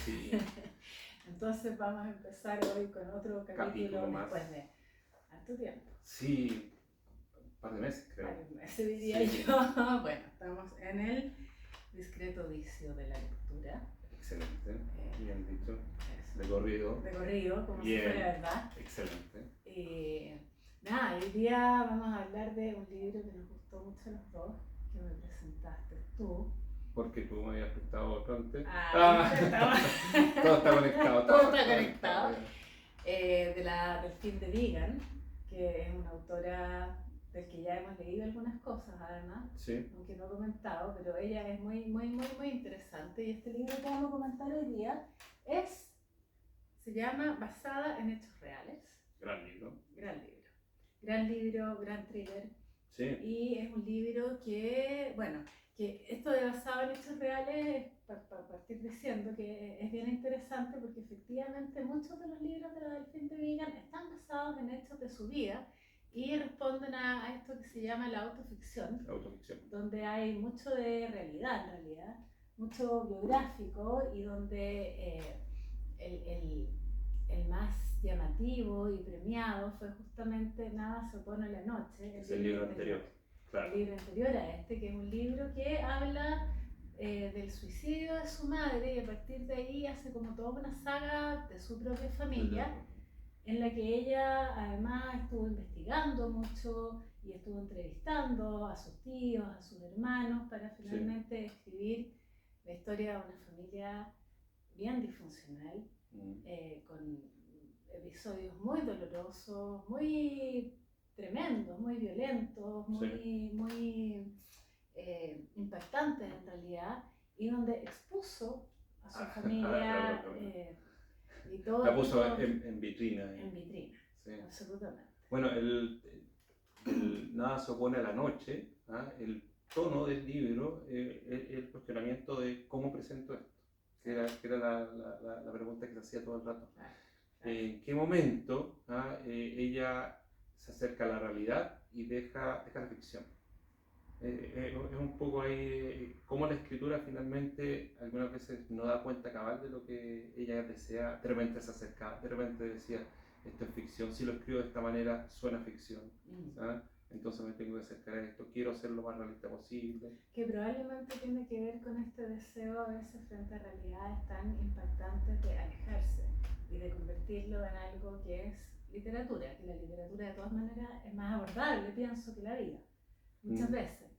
Sí. Entonces vamos a empezar hoy con otro capítulo más. después de harto tiempo. Sí, un par de meses creo. Varios meses diría Sí. yo. Bueno, estamos en el discreto vicio de la lectura. Excelente, bien dicho. Eso. De corrido. De corrido, como Bien. si fuera verdad. Excelente. Nada, hoy día vamos a hablar de un libro que nos gustó mucho a los dos, que me presentaste tú. Porque tú me habías prestado otro antes. Todo está conectado. Todo está conectado. Del fin de Vigan, que es una autora del que ya hemos leído algunas cosas además, sí. Aunque no he comentado, pero ella es muy interesante, y este libro que vamos a comentar hoy día se llama Basada en Hechos Reales. Gran libro. Gran thriller. Sí. Y es un libro que, bueno, que esto de basado en hechos reales, para partir diciendo que es bien interesante, porque efectivamente muchos de los libros de la Delfín de Vigan están basados en hechos de su vida y responden a esto que se llama la autoficción, donde hay mucho de realidad en realidad, mucho biográfico, y donde el más llamativo y premiado fue justamente Nada se opone a la noche, el libro anterior. Claro. El libro anterior a este, que es un libro que habla del suicidio de su madre, y a partir de ahí hace como toda una saga de su propia familia, en la que ella además estuvo investigando mucho y estuvo entrevistando a sus tíos, a sus hermanos, para finalmente escribir la historia de una familia bien disfuncional, con episodios muy dolorosos, muy tremendos, muy violentos, muy impactantes en realidad, y donde expuso a su familia y todo. La puso en vitrina. En vitrina, sí. Absolutamente. Bueno, el Nada se opone a la noche, el tono del libro, el cuestionamiento de cómo presento esto, que era la pregunta que se hacía todo el rato. ¿En qué momento ella se acerca a la realidad y deja la ficción? Es un poco ahí cómo la escritura finalmente algunas veces no da cuenta cabal de lo que ella desea, de repente se acercaba, de repente decía, esto es ficción, si lo escribo de esta manera suena ficción, entonces me tengo que acercar a esto, quiero ser lo más realista posible. Que probablemente tiene que ver con este deseo a veces frente a realidades tan impactantes de alejarse y de convertirlo en algo que es literatura, que la literatura de todas maneras es más abordable, pienso, que la vida, muchas veces.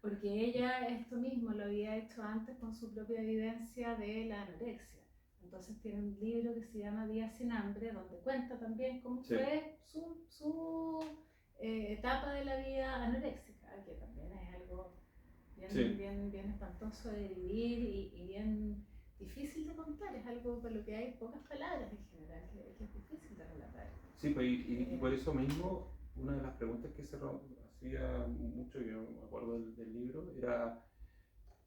Porque ella esto mismo lo había hecho antes con su propia vivencia de la anorexia. Entonces tiene un libro que se llama Días sin hambre, donde cuenta también cómo fue su etapa de la vida anoréxica, que también es algo bien espantoso de vivir y bien difícil de contar. Es algo por lo que hay pocas palabras en general, que es difícil de relatar. Sí, pues, y por eso mismo, una de las preguntas que se hacía mucho, yo me acuerdo del libro, era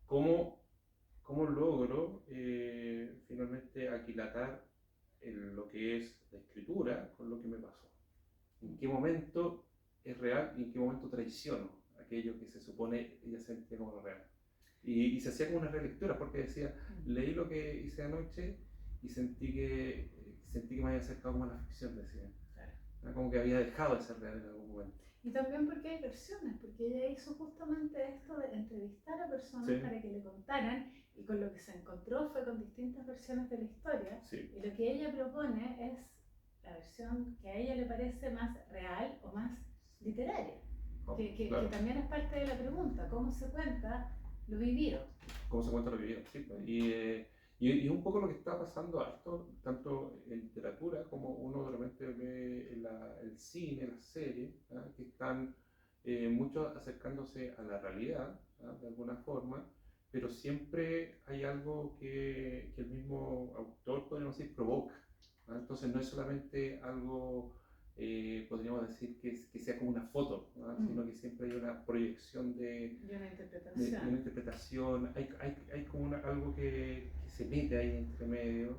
cómo logro finalmente aquilatar lo que es la escritura con lo que me pasó. ¿En qué momento es real y en qué momento traiciono aquello que se supone ella sentía como real? Y se hacía como una relectura, porque decía, leí lo que hice anoche y sentí que me había acercado como a la ficción, decía. Como que había dejado de ser real en algún momento. Y también porque hay versiones, porque ella hizo justamente esto de entrevistar a personas para que le contaran, y con lo que se encontró fue con distintas versiones de la historia. Y lo que ella propone es la versión que a ella le parece más real o más literaria, que también es parte de la pregunta, ¿cómo se cuenta lo vivido? ¿Cómo se cuenta lo vivido? Sí, y un poco lo que está pasando esto, tanto en literatura como uno de repente ve en el cine, las series, que están muchos acercándose a la realidad, de alguna forma, pero siempre hay algo que el mismo autor, podríamos decir, provoca. Entonces no es solamente algo, podríamos decir, que sea como una foto, sino que siempre hay una proyección de una interpretación, hay como algo que se mete ahí entre medio,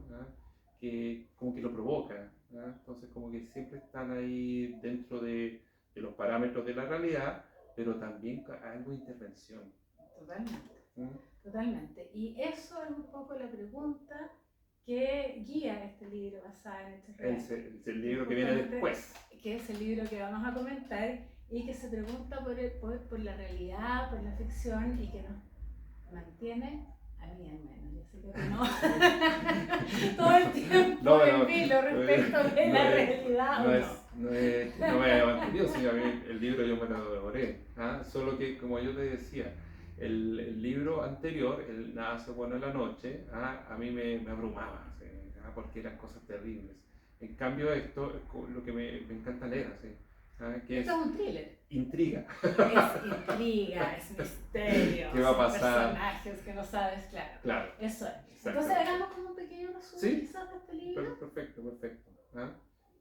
que como que lo provoca, entonces como que siempre están ahí dentro de los parámetros de la realidad, pero también hay algo de intervención. Totalmente. Totalmente. Y eso es un poco la pregunta que guía este libro basado en hechos reales. El libro que viene después. Que es el libro que vamos a comentar y que se pregunta por la realidad, por la ficción y que nos mantiene, a mí al menos, yo sé que no, todo el tiempo en vilo respecto de la realidad. No me haya mantenido, sino a mí el libro yo me lo devoré. Solo que, como yo te decía, el libro anterior, el Nada hace bueno en la noche, a mí me abrumaba, ¿sí? Porque eran cosas terribles. En cambio, esto es lo que me encanta leer, ¿sí? Que esto es un thriller. Intriga. Es intriga, es misterio. ¿Qué va a pasar? Personajes que no sabes, claro. Eso es. Entonces hagamos como un pequeño resumen quizás de este libro. Perfecto.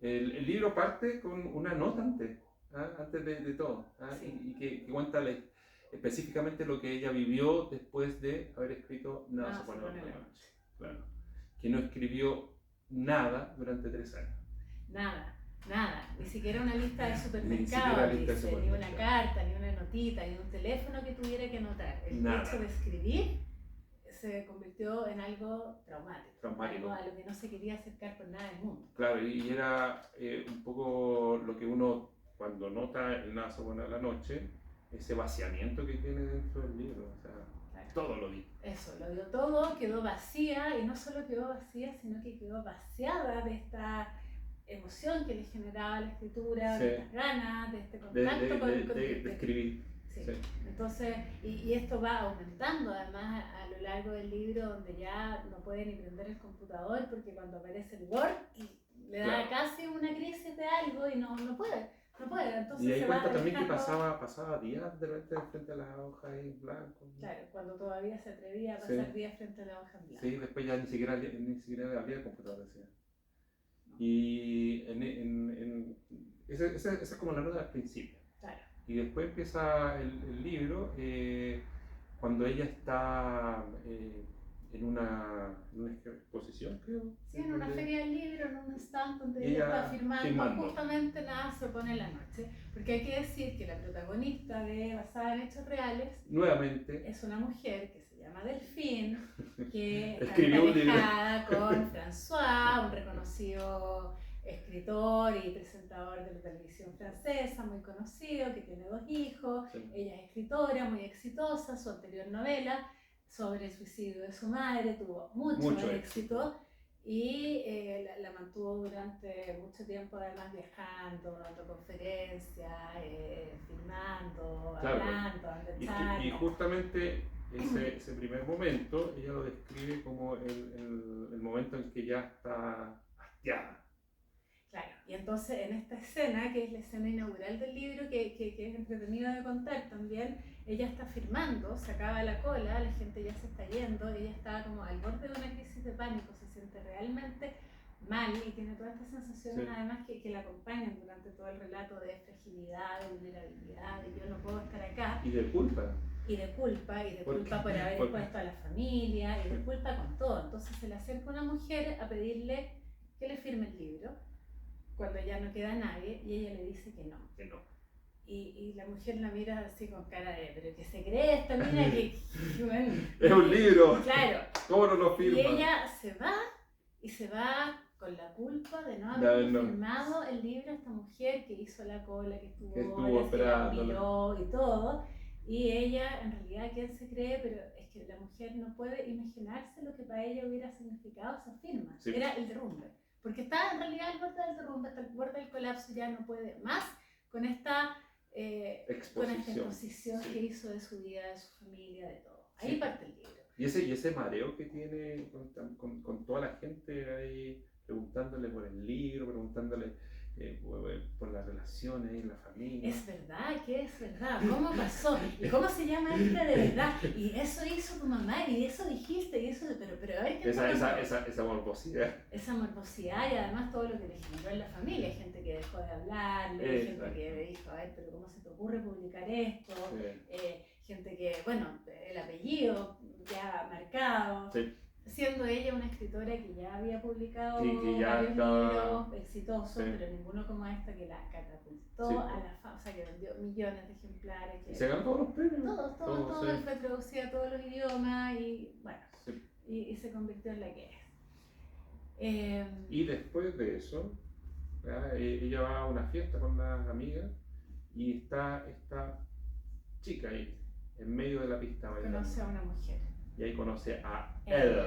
El libro parte con una nota antes de todo, y que cuenta específicamente lo que ella vivió después de haber escrito Nada se pone en la noche. Claro. Que no escribió nada durante 3 años. Nada, ni siquiera una lista de supermercados, ni una carta, ni una notita, ni un teléfono que tuviera que anotar. El hecho de escribir se convirtió en algo traumático. Algo a lo que no se quería acercar por nada del mundo. Claro, y era un poco lo que uno, cuando nota el Nada se pone en la noche, ese vaciamiento que tiene dentro del libro, o sea, todo lo dio. Eso, lo dio todo, quedó vacía, y no solo quedó vacía, sino que quedó vaciada de esta emoción que le generaba la escritura, de estas ganas, de este contacto de escribir. Sí. Entonces, y esto va aumentando además a lo largo del libro, donde ya no puede ni prender el computador porque cuando aparece el Word le da casi una crisis de algo y no puede. Entonces y ahí cuenta también que pasaba días de repente frente a la hoja en blanco. Claro, cuando todavía se atrevía a pasar días frente a la hoja en blanco. Sí, después ya ni siquiera abría el computador, decía. Y esa es como la nota al principio. Claro. Y después empieza el libro cuando ella está en una exposición, creo. Sí, en una feria del libro, en un stand donde ella está firmando. Justamente Nada se pone en la noche. Porque hay que decir que la protagonista de Basada en Hechos Reales nuevamente es una mujer que se llama Delphine, que escribió está emparejada con François, un reconocido escritor y presentador de la televisión francesa, muy conocido, que tiene 2 hijos. Ella es escritora, muy exitosa. Su anterior novela sobre el suicidio de su madre tuvo mucho éxito y la mantuvo durante mucho tiempo, además viajando, dando conferencias, filmando, hablando, dando charlas. Y justamente ese primer momento ella lo describe como el momento en que ya está hastiada. Claro, y entonces en esta escena, que es la escena inaugural del libro, que es entretenido de contar también, ella está firmando, se acaba la cola, la gente ya se está yendo, ella está como al borde de una crisis de pánico, se siente realmente mal y tiene todas estas sensaciones además que la acompañan durante todo el relato de fragilidad, de vulnerabilidad, de yo no puedo estar acá. Y de culpa. Y de culpa por haber expuesto a la familia, y de culpa con todo. Entonces se le acerca una mujer a pedirle que le firme el libro, cuando ya no queda nadie, y ella le dice que no. Y la mujer la mira así con cara de, pero ¿qué se cree esta mina? Que bueno, es un libro. Claro. ¿Cómo no lo firma? Y ella se va con la culpa de no haber firmado el libro a esta mujer que hizo la cola, que estuvo esperando, miró y todo. Y ella, en realidad, ¿quién se cree? Pero es que la mujer no puede imaginarse lo que para ella hubiera significado esa firma. Sí. Era el derrumbe. Porque está en realidad al borde del derrumbe, está al borde del colapso, ya no puede más con esta exposición que hizo de su vida, de su familia, de todo. Ahí parte el libro. Y ese mareo que tiene con toda la gente ahí preguntándole por el libro, preguntándole por las relaciones y la familia. Es verdad, ¿qué es verdad? ¿Cómo pasó? ¿Y cómo se llama esta de verdad? Y eso hizo tu mamá, y eso dijiste, y eso, pero a ver qué esa morbosidad. Esa morbosidad y además todo lo que le generó en la familia. Hay gente que dejó de hablarle, hay gente que le dijo, ay, pero ¿cómo se te ocurre publicar esto? Sí. Gente que, bueno, el apellido ya marcado. Sí. siendo ella una escritora que ya había publicado que ya varios estaba... libros exitosos, Sí. pero ninguno como esta que la catapultó Sí. a la fama, o sea, que vendió millones de ejemplares. Y se ganó todos los premios. Todo, sí. y fue traducida a todos los idiomas y bueno, Sí. y se convirtió en la que es. Y después de eso, ¿verdad? Ella va a una fiesta con las amigas y está esta chica ahí, en medio de la pista bailando. Conoce a una mujer. Y ahí conoce a Él.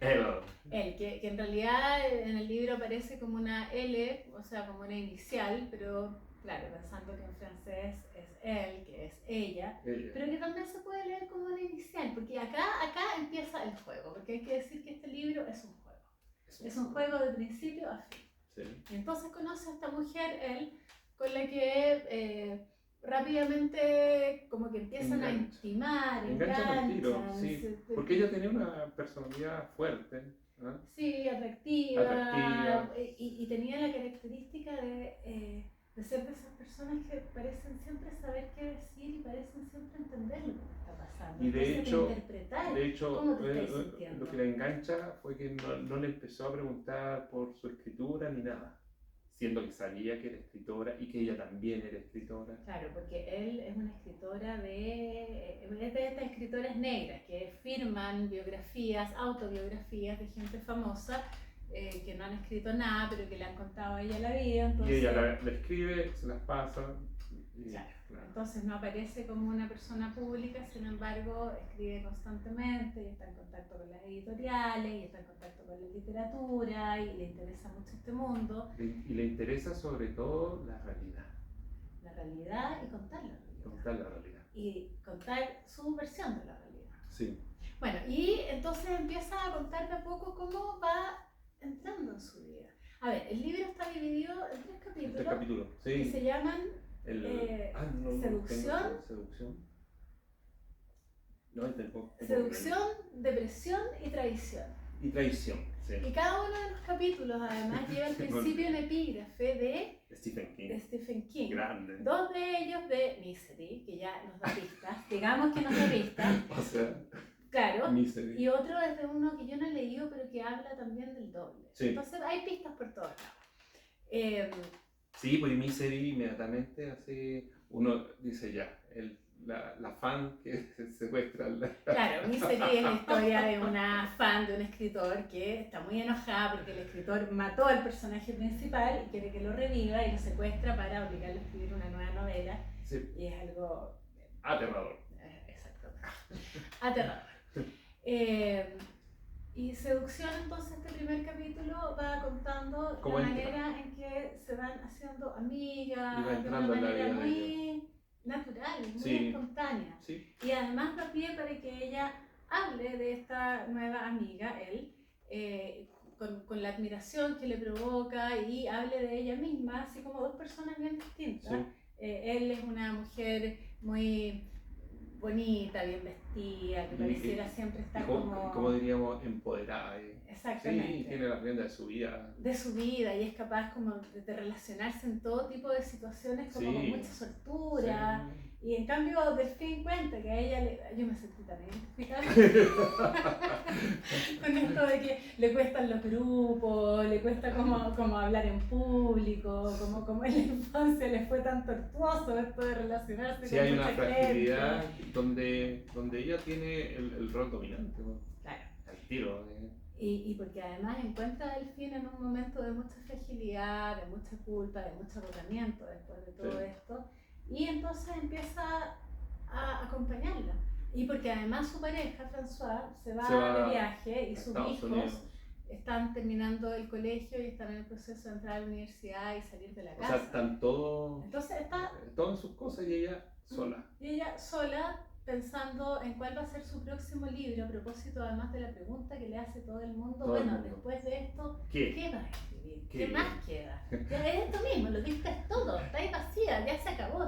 él. Que en realidad en el libro aparece como una L, o sea, como una inicial, pero claro, pensando que en francés es él, que es ella, pero que también se puede leer como una inicial, porque acá empieza el juego, porque hay que decir que este libro es un juego. Es un juego de principio a fin. Sí. Y entonces conoce a esta mujer, él, con la que rápidamente como que empiezan a intimar, enganchan el tiro, enganchan, sí, porque ella tenía una personalidad fuerte, ¿no? Sí, atractiva. Y tenía la característica de ser de esas personas que parecen siempre saber qué decir y parecen siempre entender lo que está pasando. Y de interpretar hecho cómo te estás sintiendo. lo que la engancha fue que no le empezó a preguntar por su escritura ni nada, siendo que sabía que era escritora y que ella también era escritora. Claro, porque él es una escritora de estas escritoras negras que firman biografías, autobiografías de gente famosa que no han escrito nada, pero que le han contado a ella la vida. Entonces, y ella la escribe, se las pasa. Claro. Entonces no aparece como una persona pública, sin embargo escribe constantemente y está en contacto con las editoriales y está en contacto con la literatura y le interesa mucho este mundo. Y le interesa sobre todo la realidad. La realidad y contar la realidad. Contar la realidad. Y contar su versión de la realidad. Sí. Bueno, y entonces empieza a contar de a poco cómo va entrando en su vida. A ver, el libro está dividido en 3 capítulos. 3 capítulos, sí. Que se llaman seducción. Seducción, depresión y traición. Y traición, sí. Y cada uno de los capítulos además lleva al principio un epígrafe de Stephen King. Grande. 2 de ellos de Misery, que ya nos da pistas, digamos que nos da pistas. O sea, claro. Misery. Y otro es de uno que yo no he leído, pero que habla también del doble. Sí. Entonces hay pistas por todos lados. Sí, pues Misery inmediatamente así uno dice ya, la fan que se secuestra. Claro, Misery es la historia de una fan de un escritor que está muy enojada porque el escritor mató al personaje principal y quiere que lo reviva y lo secuestra para obligarlo a escribir una nueva novela. Sí. Y es algo aterrador. Exactamente. Aterrador. Y Seducción, entonces, este primer capítulo va contando la manera en que se van haciendo amigas, de una manera muy natural, muy espontánea. Sí. Y además da pie para que ella hable de esta nueva amiga, él, con la admiración que le provoca y hable de ella misma, así como 2 personas bien distintas. Sí. Él es una mujer muy bonita, bien vestida, que pareciera siempre estar como diríamos, empoderada. Exactamente. Sí, tiene la rienda de su vida. De su vida y es capaz como de relacionarse en todo tipo de situaciones como con mucha soltura. Sí. Y en cambio Delfín cuenta que a ella yo me sentí también identificada con esto de que le cuestan los grupos, le cuesta como hablar en público, como en la infancia les fue tan tortuoso esto de relacionarse con mucha gente. Sí, hay una fragilidad donde ella tiene el rol dominante, ¿no? Claro. Al tiro. Y porque además encuentra a Delfín en un momento de mucha fragilidad, de mucha culpa, de mucho agotamiento después de todo esto. Y entonces empieza a acompañarla. Y porque además su pareja, François, se va de viaje y sus hijos están terminando el colegio y están en el proceso de entrar a la universidad y salir de la casa. O sea, están todos en sus cosas y ella sola. Y ella sola pensando en cuál va a ser su próximo libro, a propósito además de la pregunta que le hace todo el mundo. Después de esto, ¿qué va a escribir? ¿Qué más queda? Ya es esto mismo, lo diste todo, está ahí vacía, ya se acabó.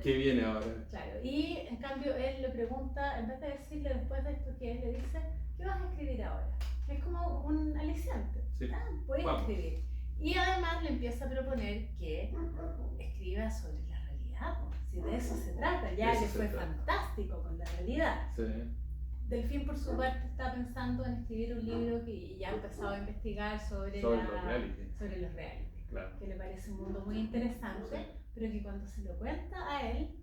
¿Qué viene ahora? Claro, y en cambio él le pregunta, en vez de decirle después de esto que él le dice, ¿qué vas a escribir ahora? Es como un aliciante. Sí. Puedes escribir. Y además le empieza a proponer que escriba sobre la realidad, si de eso se trata, ya le fue fantástico con la realidad. Sí. Delfín, por su parte, está pensando en escribir un libro que ya ha empezado a investigar sobre Sobre los reality. Claro. Que le parece un mundo muy interesante, pero que cuando se lo cuenta a él,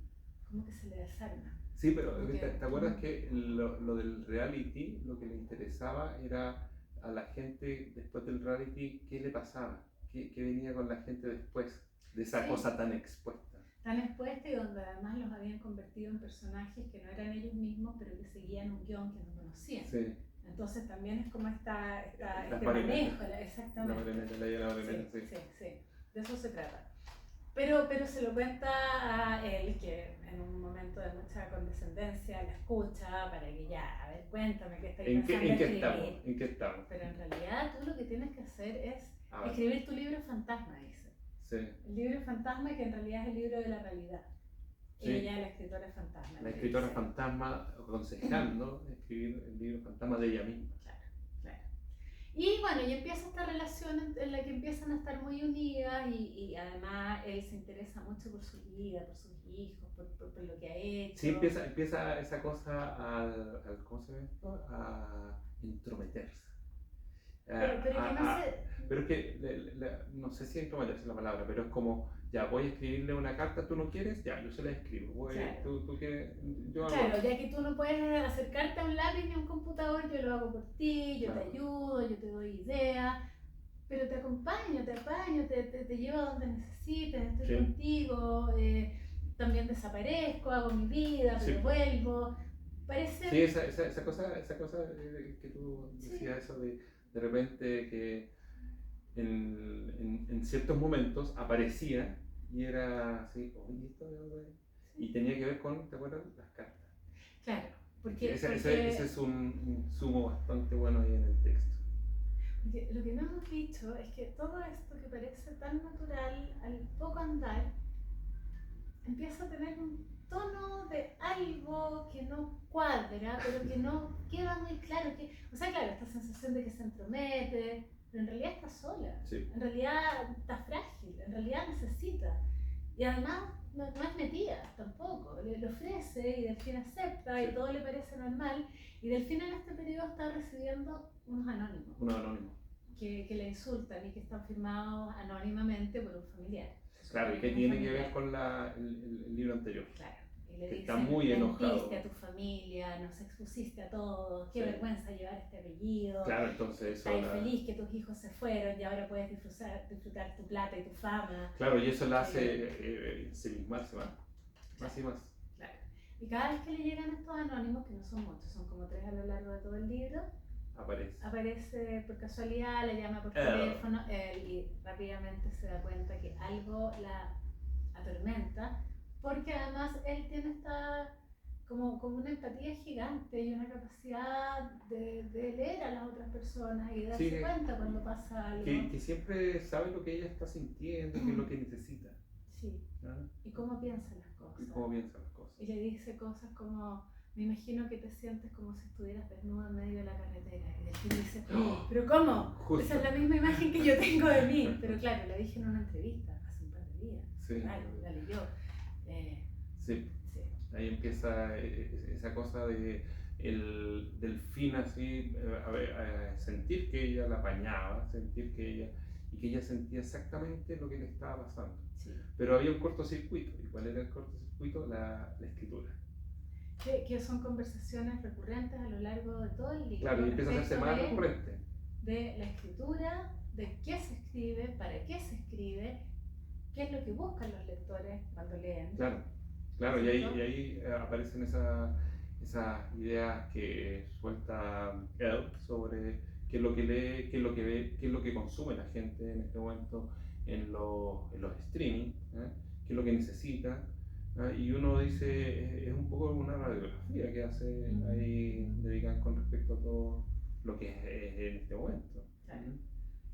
como que se le desarma. Sí, pero ¿te acuerdas que lo del reality, lo que le interesaba era a la gente después del reality, qué le pasaba? ¿Qué venía con la gente después de esa cosa tan expuesta? Tan expuesta, y donde además los habían convertido en personajes que no eran ellos mismos, pero que seguían un guión que no conocían. Sí. Entonces también es como este manejo, exactamente. La marioneta, sí. De eso se trata. Pero se lo cuenta a él, que en un momento de mucha condescendencia la escucha para que ya, a ver, cuéntame qué estáis pensando escribir. ¿En qué estamos? Pero en realidad tú lo que tienes que hacer es escribir tu libro fantasma, dice. Sí. El libro fantasma, que en realidad es el libro de la realidad. Sí. Ella, la escritora fantasma. La escritora fantasma aconsejando escribir el libro fantasma de ella misma. Claro. Y bueno, y empieza esta relación en la que empiezan a estar muy unidas, y además él se interesa mucho por su vida, por sus hijos, por lo que ha hecho. Sí, empieza esa cosa ¿cómo se llama esto? A intrometerse. Pero es que, no sé si entrometerse es la palabra, pero es como, ya voy a escribirle una carta, tú no quieres, ya, yo se la escribo. Claro. Tú quieres, claro, ya que tú no puedes acercarte a un lápiz ni a un computador, yo lo hago por ti, yo te ayudo, yo te doy ideas, pero te acompaño, te apaño, te llevo a donde necesites, estoy contigo, también desaparezco, hago mi vida, pero vuelvo. Parece... Sí, esa cosa que tú decías, eso de repente que en ciertos momentos aparecía y era así, oye, esto de dónde. Y tenía que ver con, ¿te acuerdas? Las cartas. Claro, porque ese es un sumo bastante bueno ahí en el texto. Porque lo que no hemos dicho es que todo esto que parece tan natural, al poco andar, empieza a tener un tono de algo que no cuadra, pero que no queda muy claro. O sea, claro, esta sensación de que se entromete, pero en realidad está sola, en realidad está frágil, en realidad necesita. Y además no es metida tampoco, le ofrece y Delfín acepta y todo le parece normal. Y Delfín en este periodo está recibiendo unos anónimos. Que le insultan y que están firmados anónimamente por un familiar. Claro, y que tiene que ver con el libro anterior. Claro. Y le que dicen, está muy enojado. Mentiste a tu familia, nos expusiste a todos, qué vergüenza llevar este apellido. Claro, entonces eso. Estás feliz que tus hijos se fueron y ahora puedes disfrutar tu plata y tu fama. Claro, y eso la hace ensimismarse más y más. Claro. Y cada vez que le llegan estos anónimos, que no son muchos, son como 3 a lo largo de todo el libro, aparece por casualidad, le llama por teléfono, y rápidamente se da cuenta que algo la atormenta, porque además él tiene como una empatía gigante y una capacidad de leer a las otras personas y darse cuenta cuando pasa algo. Que siempre sabe lo que ella está sintiendo, qué es lo que necesita. Sí. Y cómo piensa las cosas. Y le dice cosas como, me imagino que te sientes como si estuvieras desnuda en medio de la carretera. Y Delfín dice, ¿pero cómo? Justo. Esa es la misma imagen que yo tengo de mí. Pero claro, la dije en una entrevista hace un par de días. Sí. Claro, la leyó. Sí. Ahí empieza esa cosa de el Delfín así, a sentir que ella la apañaba, sentir que ella sentía exactamente lo que le estaba pasando. Sí. Pero había un cortocircuito. ¿Y cuál era el cortocircuito? La escritura. Que son conversaciones recurrentes a lo largo de todo el libro. Claro, y empieza a hacerse más recurrente. De la escritura, de qué se escribe, para qué se escribe, qué es lo que buscan los lectores cuando leen. Claro, y ahí aparecen esas ideas que suelta él sobre qué es lo que lee, qué es lo que ve, qué es lo que consume la gente en este momento en los streaming, qué es lo que necesita. Y uno dice, es un poco una radiografía que hace ahí dedicada con respecto a todo lo que es en este momento. Claro.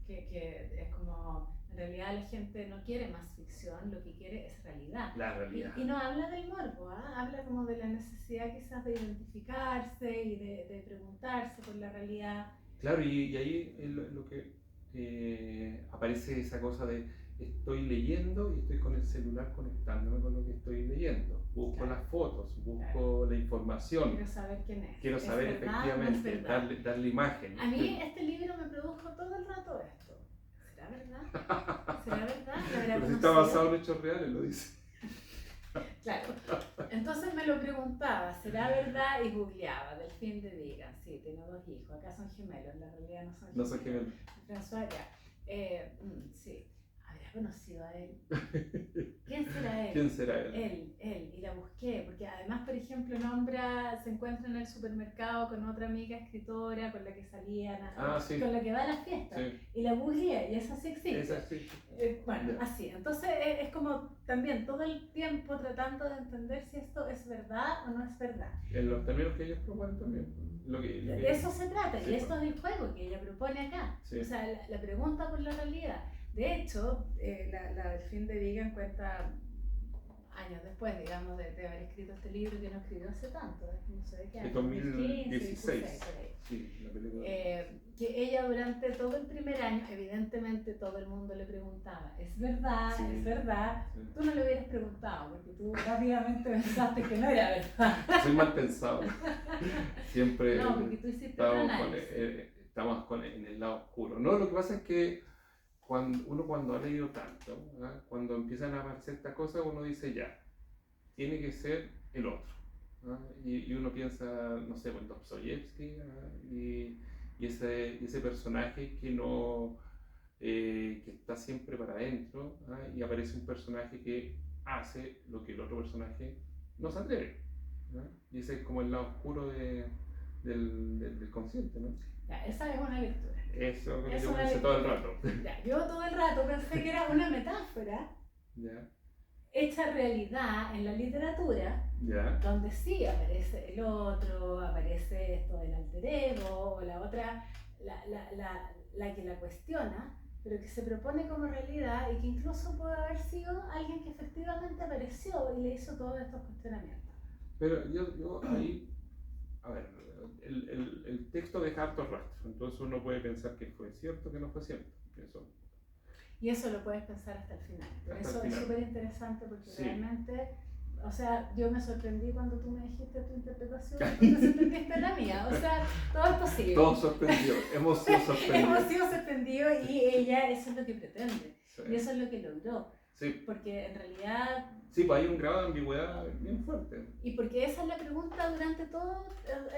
Que es como, en realidad la gente no quiere más ficción, lo que quiere es realidad. La realidad. Y no habla del morbo, habla como de la necesidad quizás de identificarse y de preguntarse por la realidad. Claro, y ahí es lo que aparece esa cosa de estoy leyendo y estoy con el celular conectándome con lo que estoy leyendo. busco Claro. las fotos, busco la información, Quiero saber quién es. quiero ¿Es saber verdad o no es efectivamente, verdad? darle imagen. A mí este libro me produjo todo el rato esto. ¿Será verdad? ¿Será verdad? ¿Lo habrá Pero si está conocido? basado en hechos reales, lo dice. Claro. Entonces me lo preguntaba, ¿será verdad? Y googleaba, Delfín de Vigan, sí, tiene 2 hijos, acá son gemelos, en la realidad no son gemelos. No sé qué. François, ya. Sí, ¿habrá conocido a él? ¿Quién será él? ¿Quién será él? Él, y la busqué, porque además, por ejemplo, se encuentra en el supermercado con otra amiga escritora con la que salían, Sí. con la que va a las fiestas, Sí. y la googleé, y esa sí existe. Esa sí. Bueno, Ya. así, entonces es como también todo el tiempo tratando de entender si esto es verdad o no es verdad. En los términos que ellos proponen también. De eso se trata, Sí, y esto es el juego que ella propone acá. Sí. O sea, la pregunta por la realidad. De hecho, la Delfín de Vigan cuenta años después, digamos, de haber escrito este libro, que no escribió hace tanto, no sé de qué año, de 2016. 16, por ahí. Sí, la película. Que ella durante todo el primer año, evidentemente todo el mundo le preguntaba, ¿es verdad? Sí. ¿Es verdad? Sí. Tú no le hubieras preguntado, porque tú rápidamente pensaste que no era verdad. Soy mal pensado. Siempre No, porque tú hiciste otro análisis. estamos en el lado oscuro. No, lo que pasa es que cuando ha leído tanto, ¿verdad? Cuando empiezan a aparecer estas cosas, uno dice ya, tiene que ser el otro. ¿Verdad? Y uno piensa, no sé, en Dostoyevsky, ¿verdad? y ese personaje que no que está siempre para adentro, ¿verdad? Y aparece un personaje que hace lo que el otro personaje no se atreve, ¿verdad? Y ese es como el lado oscuro del consciente, ¿no? Ya, esa es una lectura. Eso es lo que Es yo una pensé todo el rato. Ya, yo todo el rato pensé que era una metáfora ¿Ya? hecha realidad en la literatura, ¿Ya? donde sí aparece el otro, aparece esto del alter ego, o la otra, la que la cuestiona, pero que se propone como realidad y que incluso puede haber sido alguien que efectivamente apareció y le hizo todos estos cuestionamientos. Pero yo ahí, a ver, el texto deja hartos rastros, entonces uno puede pensar que fue cierto, que no fue cierto. Y eso lo puedes pensar hasta el final. Por Hasta eso el es final. súper interesante porque Sí. realmente, o sea, yo me sorprendí cuando tú me dijiste tu interpretación y tú te sorprendiste la mía. O sea, todo es posible. Todos sorprendidos, hemos sido sorprendidos. Hemos sido sorprendidos y ella eso es lo que pretende. Sí. Y eso es lo que logró. Sí. Porque en realidad... Sí, pues hay un grado de ambigüedad bien fuerte. Y porque esa es la pregunta durante todo,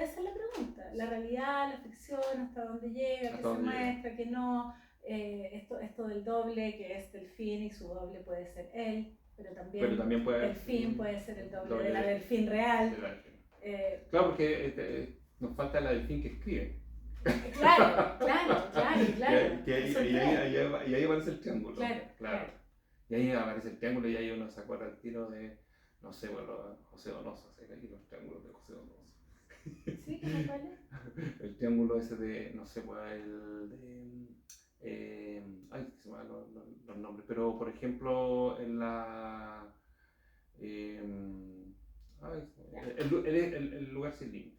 esa es la pregunta. La realidad, la ficción, hasta dónde llega, qué se muestra, qué no. Esto del doble, que es Delfín y su doble puede ser él, pero también puede, Delfín puede ser el doble de la Delfín real. Claro, porque nos falta la Delfín que escribe. Claro. Y ahí aparece el triángulo. Claro. Y ahí aparece el triángulo y ahí uno se acuerda el tiro de, no sé, bueno, José Donoso, ¿sí? Aquí los triángulos de José Donoso. ¿Sí? ¿Qué me vale? El triángulo ese de, no sé, pues el de... ay, se me van los nombres, pero por ejemplo en la... el lugar sin límite.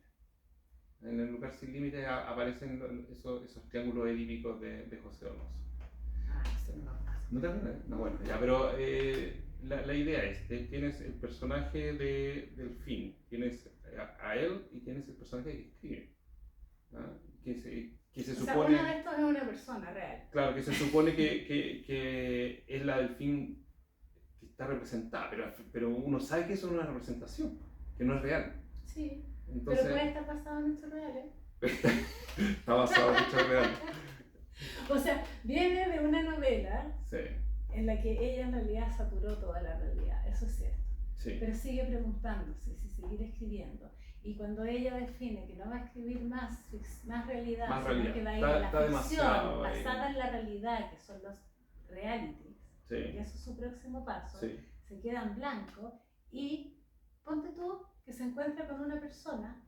En el lugar sin límite aparecen esos triángulos edípicos de José Donoso. ¿No te acuerdas? No, bueno, ya, pero la idea es, tienes el personaje de Delfín, tienes a él y tienes el personaje que escribe, ¿no? que se supone... Una de estos es una persona real. Claro, que se supone que es la Delfín que está representada, pero uno sabe que eso es una representación, que no es real. Sí, entonces, pero puede estar basado en hechos reales. Está basado en hechos reales. O sea, viene de una novela sí. en la que ella en realidad saturó toda la realidad, eso es cierto. Sí. Pero sigue preguntándose si seguir escribiendo. Y cuando ella define que no va a escribir más realidad, sino que va a ir a la ficción basada en la realidad, que son los realities, que eso es su próximo paso, se queda en blanco y ponte tú que se encuentra con una persona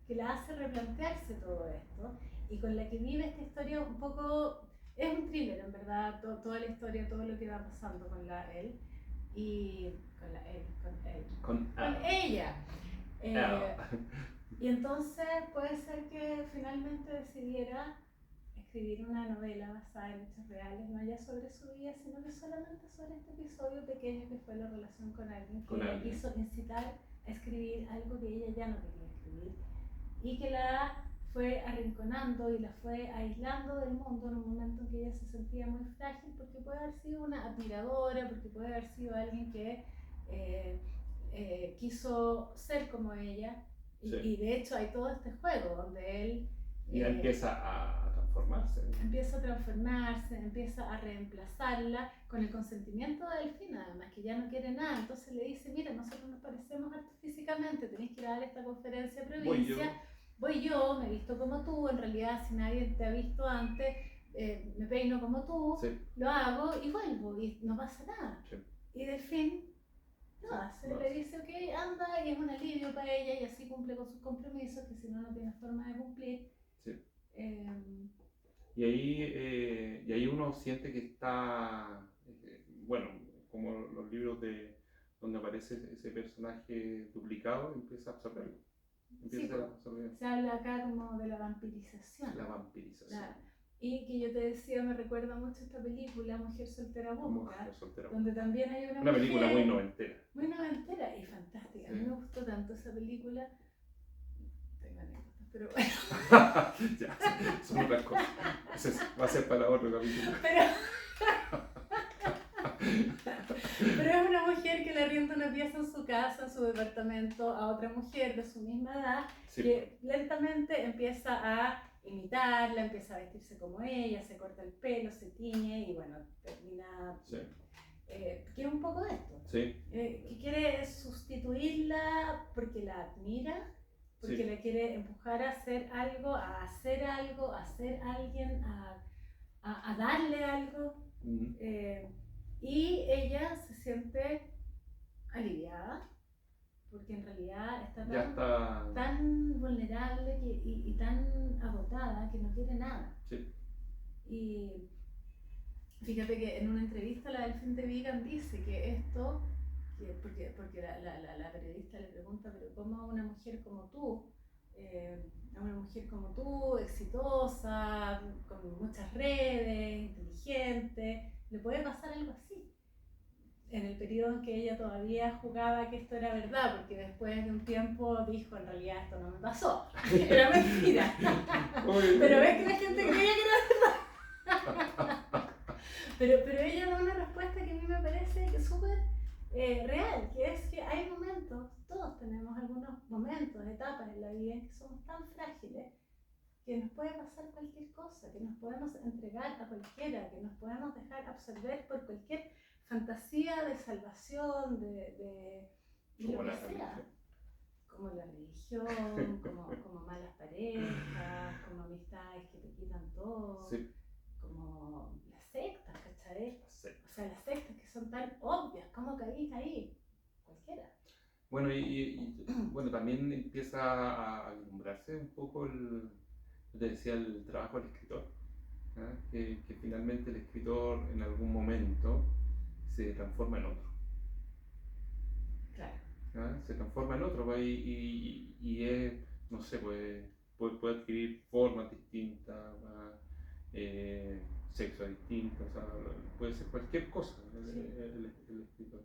que la hace replantearse todo esto y con la que vive esta historia un poco, es un thriller en verdad, toda la historia, todo lo que va pasando con él y con ella. Y entonces puede ser que finalmente decidiera escribir una novela basada en hechos reales, no ya sobre su vida, sino que solamente sobre este episodio pequeño que fue la relación con alguien que la quiso incitar a escribir algo que ella ya no quería escribir y que la fue arrinconando y la fue aislando del mundo en un momento en que ella se sentía muy frágil, porque puede haber sido una admiradora, porque puede haber sido alguien que quiso ser como ella. Sí. Y de hecho hay todo este juego donde él empieza a transformarse. Empieza a transformarse, empieza a reemplazarla con el consentimiento de Delfina, además, que ya no quiere nada. Entonces le dice, mira, nosotros nos parecemos harto físicamente, tenéis que ir a dar esta conferencia a provincia. Voy yo, me visto como tú, en realidad si nadie te ha visto antes, me peino como tú, sí. Lo hago y vuelvo y no pasa nada. Sí. Y Delfín lo hace, le dice, ok, anda, y es un alivio para ella y así cumple con sus compromisos, que si no, no tiene forma de cumplir. Sí. Y ahí uno siente que está, bueno, como los libros donde aparece ese personaje duplicado, empieza a absorberlo. Sí, se habla acá como de la vampirización. La vampirización. Claro. Y que yo te decía, me recuerda mucho esta película, Mujer Soltera Busca, donde también hay una mujer, película muy noventera. Muy noventera y fantástica. Sí. A mí me gustó tanto esa película. Tengo anécdotas, pero bueno. Ya, son otras cosas. Eso va a ser para otro capítulo. Pero es una mujer que le arrienda una pieza en su casa, en su departamento, a otra mujer de su misma edad, sí. Que lentamente empieza a imitarla, empieza a vestirse como ella, se corta el pelo, se tiñe y bueno, termina... Sí. Que es un poco de esto. Sí. Que quiere sustituirla porque la admira, porque sí. La quiere empujar a hacer algo, a hacer algo, a ser alguien, a darle algo. Uh-huh. Y ella se siente aliviada, porque en realidad está tan vulnerable y tan agotada que no quiere nada. Sí. Y fíjate que en una entrevista la Delfín de Vigan dice que esto, porque la periodista le pregunta, pero ¿cómo a una mujer como tú, exitosa, con muchas redes, inteligente, le puede pasar algo así? En el periodo en que ella todavía jugaba que esto era verdad, porque después de un tiempo dijo, en realidad esto no me pasó, era mentira. Pero ves que la gente creía que era verdad. pero ella da una respuesta que a mí me parece que es súper real, que es que hay momentos, todos tenemos algunos momentos, etapas en la vida en que somos tan frágiles que nos puede pasar cualquier cosa, que nos podemos entregar a cualquiera, que nos podemos dejar absorber por cualquier fantasía de salvación, de lo que sea. Como la religión, como malas parejas, como amistades que te quitan todo, sí. Como las sectas, ¿cachai? O sea, las sectas que son tan obvias, ¿cómo caís ahí? Cualquiera. Bueno, bueno, también empieza a alumbrarse un poco te decía, el trabajo del escritor, ¿eh? Que finalmente el escritor en algún momento se transforma en otro. Claro. Se transforma en otro y es, no sé, puede adquirir formas distintas, sexo distinto, o sea, puede ser cualquier cosa el escritor.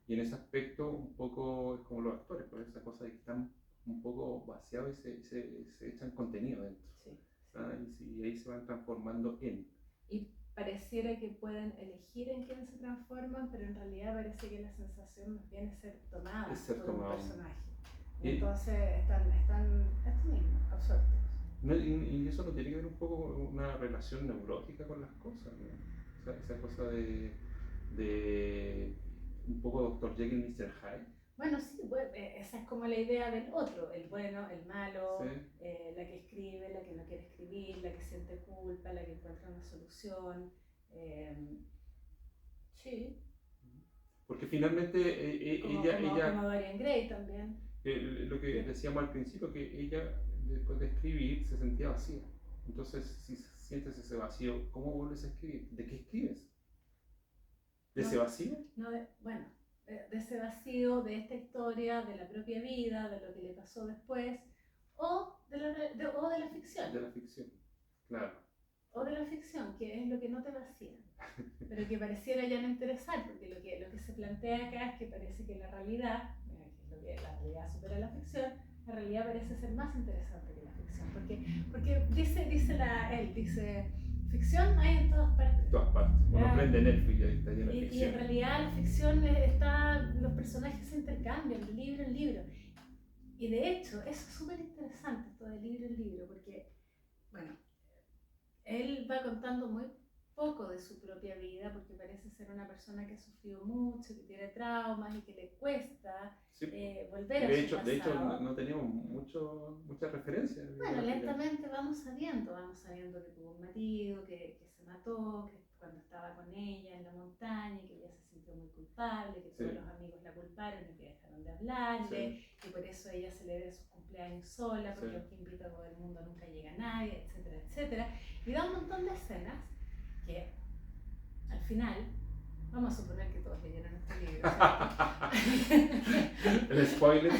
Y en ese aspecto un poco es como los actores, pues esa cosa de que están un poco vaciados y se echan contenido dentro. Sí. Y ahí se van transformando en. Y pareciera que pueden elegir en quién se transforman, pero en realidad parece que la sensación más bien es ser tomada por un personaje. Y entonces están esto mismo, absortos. No, y eso no tiene que ver un poco con una relación neurótica con las cosas, ¿no? O sea, esa cosa de un poco Dr. Jekyll y Mr. Hyde. Bueno, sí, esa es como la idea del otro, el bueno, el malo, sí. La que escribe, la que no quiere escribir, la que siente culpa, la que encuentra una solución. Sí. Porque finalmente como Dorian Gray también. Lo que decíamos al principio, que ella después de escribir se sentía vacía. Entonces, si sientes ese vacío, ¿cómo vuelves a escribir? ¿De qué escribes? ¿De ese vacío? No, bueno. De ese vacío, de esta historia, de la propia vida, de lo que le pasó después, o de la ficción. De la ficción, claro. o de la ficción, que es lo que no te vacía, pero que pareciera ya no interesar, porque lo que se plantea acá es que parece que la realidad, que es lo que la realidad supera la ficción, la realidad parece ser más interesante que la ficción, porque él dice, ficción hay en todas partes. En todas partes. Uno prende Netflix y ahí está lleno de Y ficción. en realidad la ficción está, los personajes se intercambian de libro en libro. Y de hecho, eso es súper interesante, esto de libro en libro, porque, bueno, él va contando muy poco de su propia vida, porque parece ser una persona que ha sufrido mucho, que tiene traumas y que le cuesta volver a su pasado. De hecho no teníamos muchas referencias. Bueno, lentamente vamos sabiendo que tuvo un marido, que se mató, que cuando estaba con ella en la montaña, que ella se sintió muy culpable, que todos los amigos la culparon y que dejaron de hablarle, que por eso ella celebra sus cumpleaños sola, porque aunque invita a todo el mundo nunca llega nadie, etcétera, etcétera. Y da un montón de escenas que al final, vamos a suponer que todos leyeron este libro, el spoiler.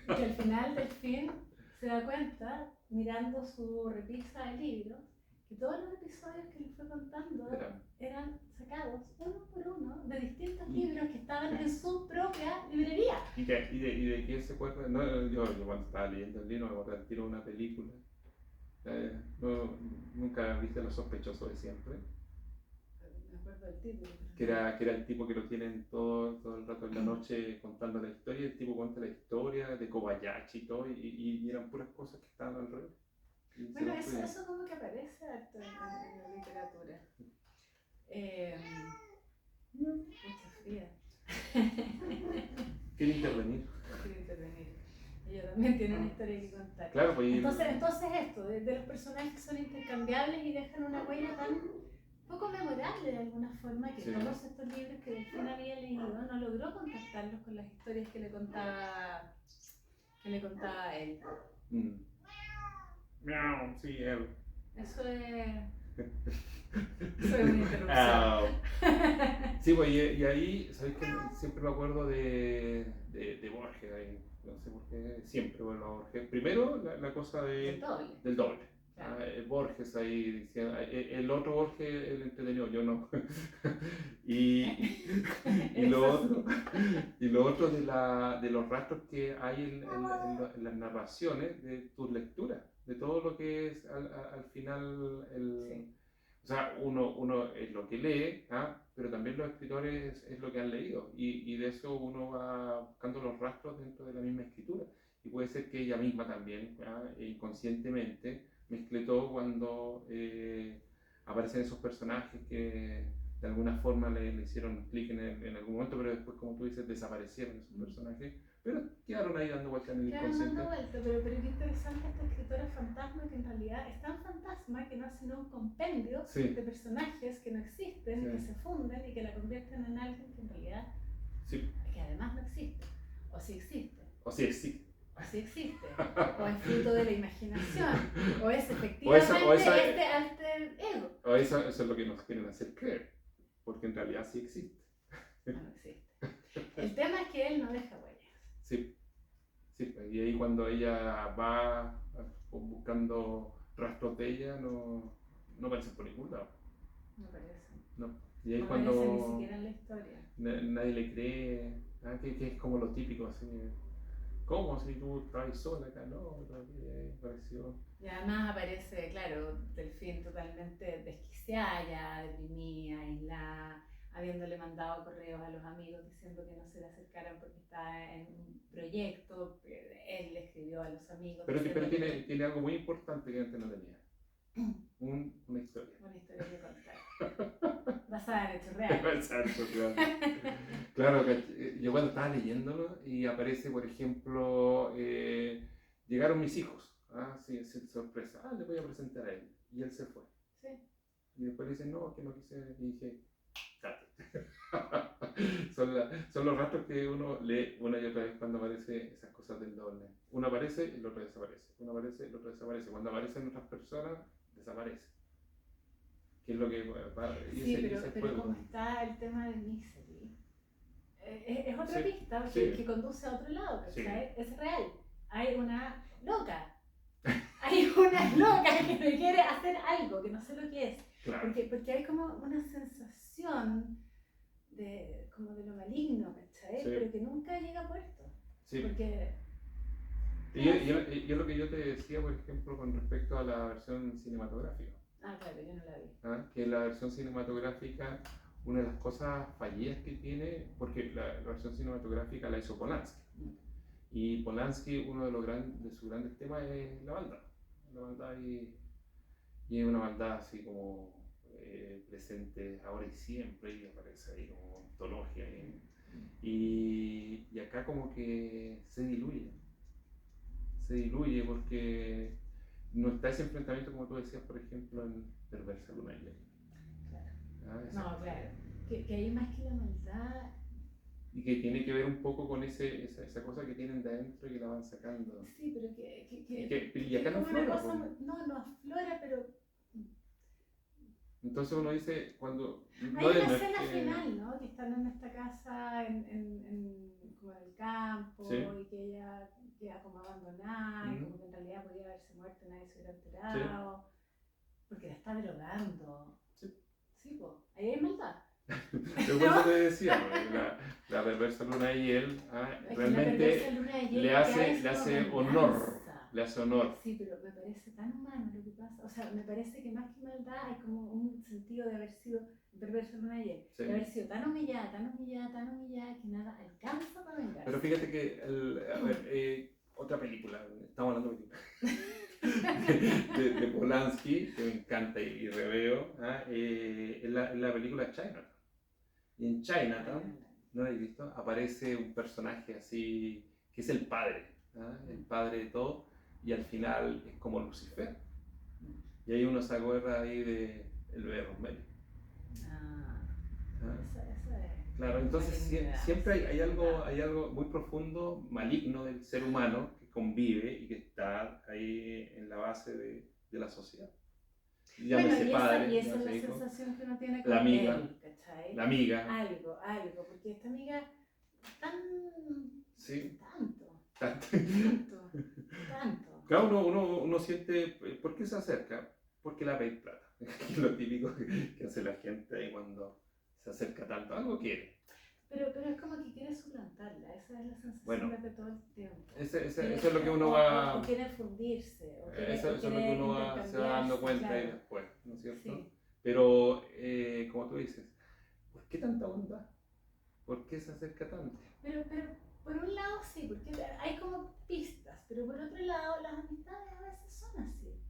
Que al final del film se da cuenta, mirando su repisa de libros, que todos los episodios que le fue contando eran sacados uno por uno de distintos libros que estaban en su propia librería. ¿Y de qué se acuerda? No, yo cuando estaba leyendo el libro me acordé al tiro de una película. ¿Nunca viste Los Sospechosos de Siempre? Me acuerdo del título. Que era el tipo que lo tienen todo el rato en la noche contando la historia, y el tipo cuenta la historia de Kobayashi y todo, y eran puras cosas que estaban alrededor. Bueno, eso como que aparece harto en la literatura. Mucha fría. ¿Quiere intervenir? Ella también tiene una historia que contar. Claro, pues, entonces esto, de los personajes que son intercambiables y dejan una huella tan poco memorable de alguna forma, que todos estos libros que Delfín había leído no logró contactarlos con las historias que le contaba él. Miau, sí, él. Eso es una interrupción. Sí, pues, y ahí, ¿sabes qué? Siempre me acuerdo de Borges, ahí, no sé por qué, siempre vuelvo a Borges. Primero, la cosa del doble. Claro. Borges ahí diciendo, el otro Borges, el entretenido, yo no. y lo otro de los rastros que hay en las narraciones de tus lecturas, de todo lo que es al final o sea, uno es lo que lee, pero también los escritores es lo que han leído, y de eso uno va buscando los rastros dentro de la misma escritura, y puede ser que ella misma también, inconscientemente, mezcle todo cuando aparecen esos personajes que de alguna forma le hicieron clic en algún momento, pero después, como tú dices, desaparecieron esos personajes, pero quedaron ahí dando vueltas en el inconsciente. Quedaron dando vueltas, pero qué interesante esta escritora fantasma, que en realidad es tan fantasma que no es sino un compendio de personajes que no existen, que se funden y que la convierten en alguien que en realidad, que además no existe, o sí existe. O sí existe. O es fruto de la imaginación, o es efectivamente este alter ego. O eso es lo que nos quieren hacer creer, porque en realidad sí existe. No existe. El tema es que él no deja huellas. Sí, y ahí cuando ella va buscando rastros de ella, no aparecen por ningún lado. No aparecen. No. Y ahí no cuando aparecen ni siquiera en la historia. Nadie le cree, que es como lo típico, así. ¿Cómo? Si tú estabas sola acá, no, apareció. Y además aparece, claro, Delfín totalmente desquiciada, ya deprimida, aislada, habiéndole mandado correos a los amigos diciendo que no se le acercaran porque estaba en un proyecto. Él le escribió a los amigos. Pero tiene algo muy importante que antes no tenía. Una historia. Una historia que contar. Basada en hechos reales. Claro, yo cuando estaba leyéndolo y aparece, por ejemplo, llegaron mis hijos. Sí, sorpresa. Le voy a presentar a él. Y él se fue. Sí. Y después le dicen, no, que no quise. Y dije, son los rastros que uno lee una y otra vez cuando aparece esas cosas del doble. Uno aparece y el otro desaparece. Uno aparece y el otro desaparece. Cuando aparecen otras personas, desaparece. ¿Qué es lo que va? Pero como está el tema de Misery, es otra pista que conduce a otro lado, ¿cachai? Es real. Hay una loca hay una loca que me quiere hacer algo, que no sé lo que es. Claro. Porque hay como una sensación como de lo maligno, ¿cachai? Sí. Pero que nunca llega a puerto. Sí. Porque... Y es lo que yo te decía, por ejemplo, con respecto a la versión cinematográfica. Ah, claro, yo no la vi. Que la versión cinematográfica, una de las cosas fallidas que tiene, porque la versión cinematográfica la hizo Polanski. Y Polanski, uno de sus grandes temas es la maldad. La maldad y es una maldad así como presente ahora y siempre, y aparece ahí como ontología. Y acá como que se diluye porque no está ese enfrentamiento como tú decías, por ejemplo, en Perversa Luna Llena. Claro. No, claro. Que hay más que la maldad. Y que tiene que ver un poco con esa cosa que tienen de adentro y que la van sacando. Sí, pero y acá no aflora. No aflora, pero... Entonces uno dice, cuando... Hay una escena final, ¿no? Que están en esta casa, como en el campo, sí. Y que ella queda como abandonada, y como que en realidad podría haberse muerto y nadie se hubiera enterado, porque la está drogando. Sí, pues, ahí hay maldad. Pero por eso te decía, la perversa luna y él realmente le hace honor. Le hace honor. Sí, pero me parece tan humano lo que pasa. O sea, me parece que más que maldad hay como un sentido de haber sido perversa luna ayer. Sí. De haber sido tan humillada, que nada alcanza para vengarse. Pero fíjate que, otra película, estamos hablando de Polanski, que me encanta y reveo, es la película Chinatown. Y en Chinatown, ¿no lo habéis visto? Aparece un personaje así, que es el padre, el padre de todo, y al final es como Lucifer. Y ahí uno se acuerda ahí de El bebé Rosemary. Eso es. Claro, entonces siempre hay algo muy profundo, maligno del ser humano que convive y que está ahí en la base de la sociedad. Llámese padre, y esa es la sensación que uno tiene con la amiga, él, ¿cachai? La amiga. Algo, porque esta amiga sí. tanto. Claro, uno siente, ¿por qué se acerca? Porque la veis plata. Es lo típico que hace la gente ahí cuando se acerca tanto. Algo quiere. Pero es como que quiere suplantarla, esa es la sensación de todo el tiempo. Eso es lo que uno va... O quiere fundirse. Eso es lo que uno se va dando cuenta ahí después, ¿no es cierto? Sí. Pero, como tú dices, ¿por qué tanta bondad? ¿Por qué se acerca tanto? Pero por un lado sí, porque hay como pistas, pero por otro lado las amistades a veces son así,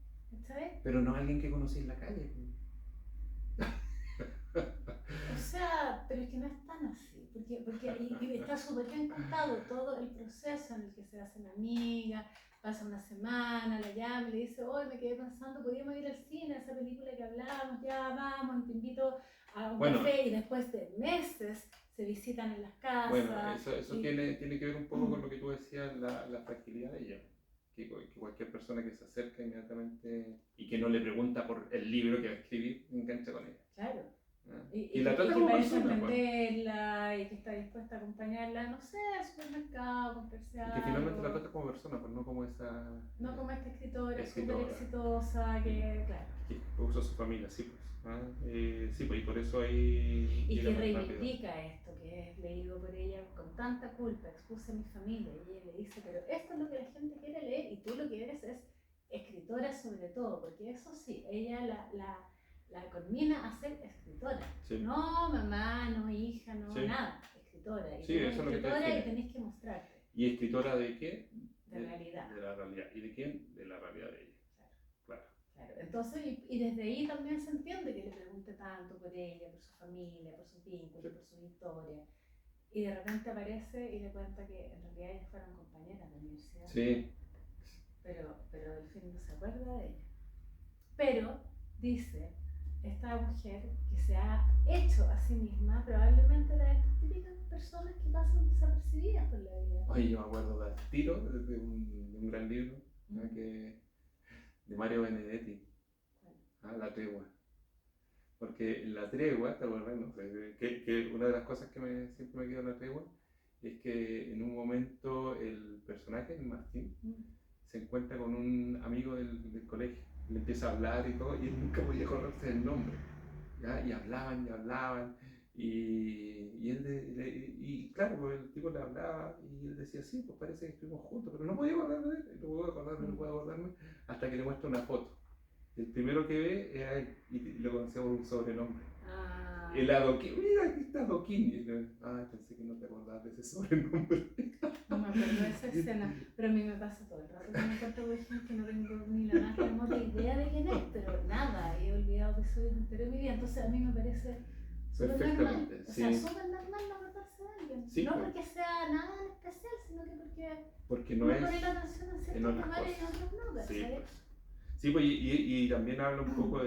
¿sabes? Pero no alguien que conocí en la calle. O sea, pero es que no es tan así, porque y está súper bien contado todo el proceso en el que se hacen amigas, pasa una semana, la llama y le dice, hoy me quedé pensando, podríamos ir al cine, a esa película que hablábamos, ya vamos, te invito a un café, y después de meses se visitan en las casas. Bueno, eso tiene que ver un poco con lo que tú decías, la fragilidad de ella. Que cualquier persona que se acerca inmediatamente y que no le pregunta por el libro que va a escribir, engancha con ella. Claro. Y la trata como persona, entenderla, y que está dispuesta a acompañarla, no sé, al supermercado, comprarse algo. Y que finalmente la trata como persona, pues no como esa... No como esta escritora súper exitosa, que, claro. Que puso a su familia, sí, pues. Sí, pues, y por eso ahí... Y que reivindica esto, que es leído por ella con tanta culpa, expuse a mi familia, y ella le dice, pero esto es lo que la gente quiere leer, y tú lo que eres es escritora sobre todo, porque eso sí, ella la conmina a ser escritora. Sí. No mamá, no hija, no nada. Escritora. Y sí, eso es lo que te decía. Y tenés que mostrarte. ¿Y escritora de qué? De realidad. De la realidad. ¿Y de quién? De la realidad de ella. Claro. Entonces, y desde ahí también se entiende que le pregunte tanto por ella, por su familia, por sus vínculos, por su historia. Y de repente aparece y le cuenta que en realidad ellas fueron compañeras de universidad. Sí. Pero el fin no se acuerda de ella. Pero dice esta mujer que se ha hecho a sí misma probablemente de estas típicas personas que pasan desapercibidas por la vida. Oye, yo me acuerdo del tiro de un gran libro de Mario Benedetti, La tregua. Porque en La tregua, te acuerdas, no sé, que una de las cosas que siempre me quedó en La tregua es que en un momento el personaje, el Martín, se encuentra con un amigo del colegio, le empieza a hablar y todo, y él nunca podía acordarse del nombre, ¿ya? Y hablaban, y él y claro, pues el tipo le hablaba y él decía, sí, pues parece que estuvimos juntos, pero no podía acordarme de él, no puedo acordarme, hasta que le muestra una foto. El primero que ve era él, y lo conocía por un sobrenombre. El adoquín, mira, aquí está adoquín. Y yo, pensé que no te acordabas de ese sobrenombre. No me acuerdo de esa escena, pero a mí me pasa todo el rato que me encuentro con gente que no tengo ni la más remota idea de quién es, pero nada, he olvidado episodios enteros de mi vida, entonces a mí me parece súper normal, o sea, súper normal no acordarse de alguien, sí, no pues, porque sea nada en especial, sino que porque no uno es pone la atención en ciertos lugares y en otros no, ¿sabes? Sí, pues. Sí, pues, y también habla un poco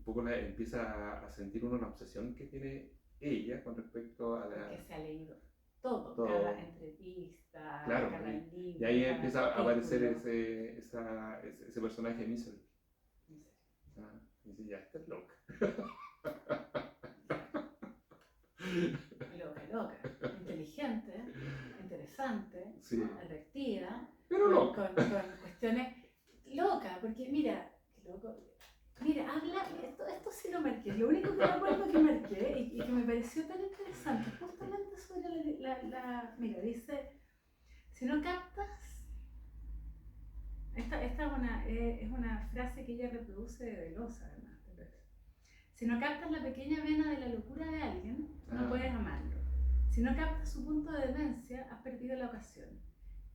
un poco empieza a sentir una obsesión que tiene ella con respecto a la... Porque se ha leído todo. Cada entrevista, claro, cada libro. y ahí empieza a aparecer ese personaje Misery. Dice, ya, estás loca. Loca, inteligente, interesante, sí, atractiva, pero loca. Con cuestiones locas, porque mira, qué loco. Mira, habla, esto sí lo marqué, lo único que me acuerdo que marqué y que me pareció tan interesante, justamente sobre mira, dice, si no captas, esta es una frase que ella reproduce de Velosa, además, si no captas la pequeña vena de la locura de alguien, no puedes amarlo. Si no captas su punto de demencia, has perdido la ocasión.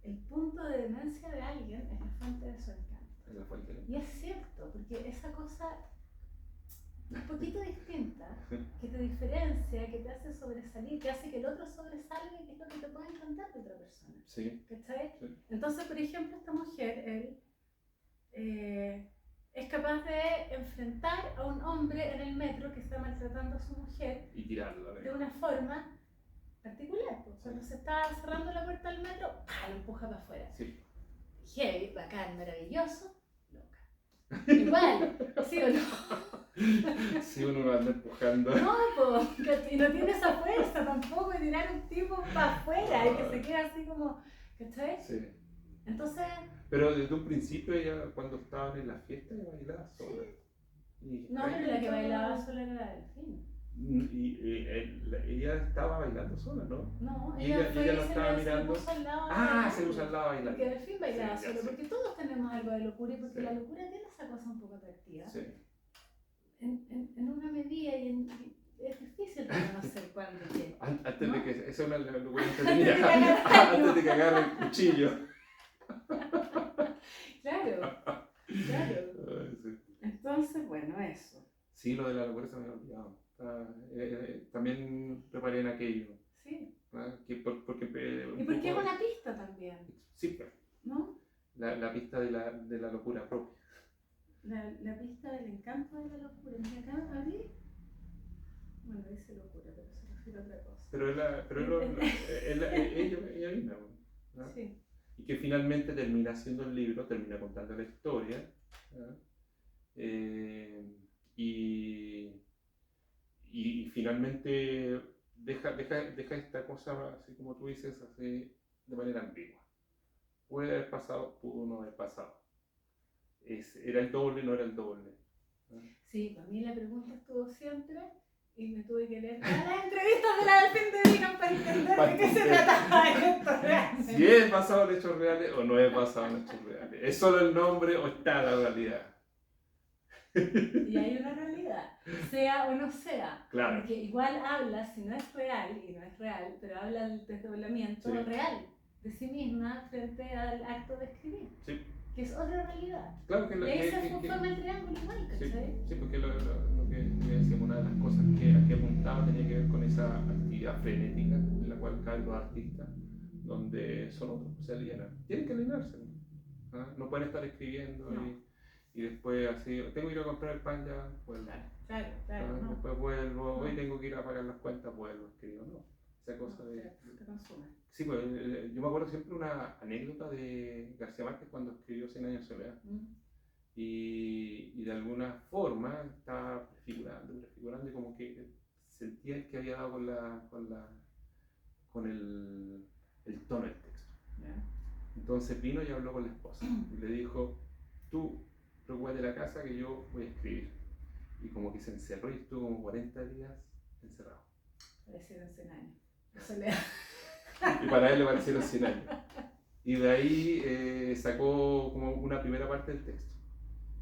El punto de demencia de alguien es la fuente de su encanto. Y es cierto, porque esa cosa un poquito distinta, que te diferencia, que te hace sobresalir, que hace que el otro sobresalga, que es lo que te puede encantar de otra persona. Sí. ¿Cachai? Sí. Entonces, por ejemplo, esta mujer, es capaz de enfrentar a un hombre en el metro que está maltratando a su mujer y tirarla de una forma particular. Pues, cuando se está cerrando la puerta del metro, ¡pah!, lo empuja para afuera. Sí. Heavy, bacán, maravilloso, loca. Igual, ¿sí o no? Sí, uno lo anda empujando. No, pues, y no tiene esa fuerza tampoco de tirar un tipo para afuera y que se queda así como, ¿cachai? Sí. Entonces... Pero desde un principio ella, cuando estaban en la fiesta, ella bailaba sola. Sí. No, pero la que bailaba sola era la Delfín. Ella estaba bailando sola, ¿no? No, ella lo estaba mirando. Se puso al lado se puso al lado bailando. Porque Delfín bailaba Sí, solo, porque todos tenemos algo de locura y porque sí. la locura tiene esa cosa un poco atractiva. Sí. En una medida y es difícil reconocer cuándo y qué. Antes ¿no? de que, esa es una locura entretenida. Antes de que agarre el cuchillo. Claro. Sí. Entonces, bueno, eso. Sí, lo de la locura se me había olvidado. También preparé en aquello. Sí. Porque y porque es una pista también. Sí, pero ¿no? La pista de la locura propia. La pista del encanto de la locura. Mira, acá a mí, bueno, dice locura, pero se refiere a otra cosa. Pero ella misma, ¿no? Sí. Y que finalmente termina haciendo el libro, termina contando la historia, ¿no? Y finalmente deja esta cosa, así como tú dices, así de manera ambigua. Puede haber pasado, pudo no haber pasado. ¿Era el doble, no era el doble? ¿No? Sí, para mí la pregunta estuvo siempre y me tuve que leer todas las entrevistas de la Delfín de Vigan para entender de qué se trataba esto realmente. Si es basado en hechos reales o no es basado en hechos reales. ¿Es solo el nombre o está la realidad? Y hay una realidad, sea o no sea. Claro. Porque igual habla, si no es real, y no es real, pero habla del desdoblamiento real de sí misma frente al acto de escribir. Sí. Que es otra realidad. Claro que y ahí se forma el triángulo igual, ¿cachai? Sí, porque lo que decíamos, una de las cosas que apuntaba tenía que ver con esa actividad frenética en la cual caen los artistas, donde son otros, se alienan. Tienen que alienarse, ¿no? No pueden estar escribiendo y después así, tengo que ir a comprar el pan, ya vuelvo. Claro. No. Después vuelvo, hoy tengo que ir a pagar las cuentas, vuelvo, escribo, no. Esa cosa te consume. Sí, pues yo me acuerdo siempre una anécdota de García Márquez cuando escribió 100 años de soledad. Y de alguna forma estaba prefigurando y como que sentía que había dado con el tono del texto. Entonces vino y habló con la esposa y le dijo, tú preocúpate de la casa que yo voy a escribir. Y como que se encerró y estuvo como 40 días encerrado. Parecieron 100 años. Soledad. Y para él le parecieron 100 años. Y de ahí sacó como una primera parte del texto.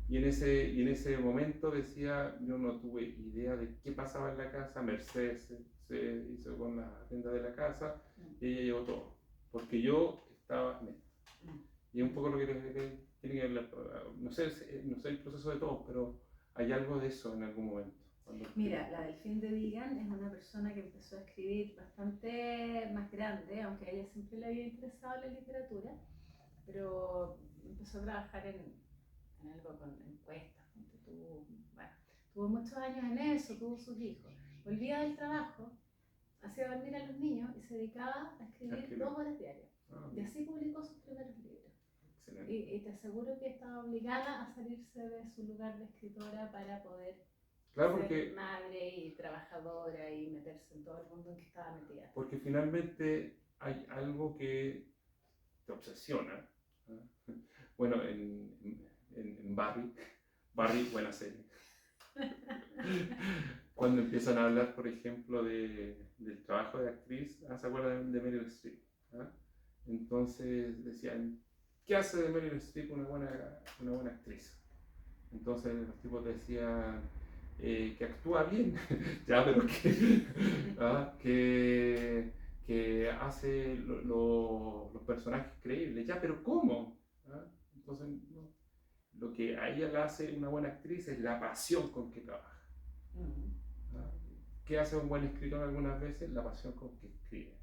Y en ese momento decía, yo no tuve idea de qué pasaba en la casa, Mercedes se hizo con la tienda de la casa y ella llevó todo, porque yo estaba en esto. Y es un poco lo que tiene que ver, no sé el proceso de todos, pero hay algo de eso en algún momento. Mira, la Delfín de Vigan es una persona que empezó a escribir bastante más grande, aunque a ella siempre le había interesado la literatura, pero empezó a trabajar en algo con encuestas, tuvo muchos años en eso, tuvo sus hijos. Volvía del trabajo, hacía dormir a los niños y se dedicaba a escribir 2 horas diarias. Y así publicó sus primeros libros. Y te aseguro que estaba obligada a salirse de su lugar de escritora para poder ser madre y trabajadora y meterse en todo el mundo en que estaba metida. Porque finalmente hay algo que te obsesiona. Bueno, en Barry, buena serie. Cuando empiezan a hablar, por ejemplo, del trabajo de actriz, ¿se acuerdan de Meryl Streep? Entonces decían, ¿qué hace de Meryl Streep una buena actriz? Entonces los tipos decían que actúa bien, ya, pero que hace los personajes creíbles, ya, pero ¿cómo? Entonces, no. Lo que a ella la hace una buena actriz es la pasión con que trabaja. ¿Qué hace un buen escritor algunas veces? La pasión con que escribe.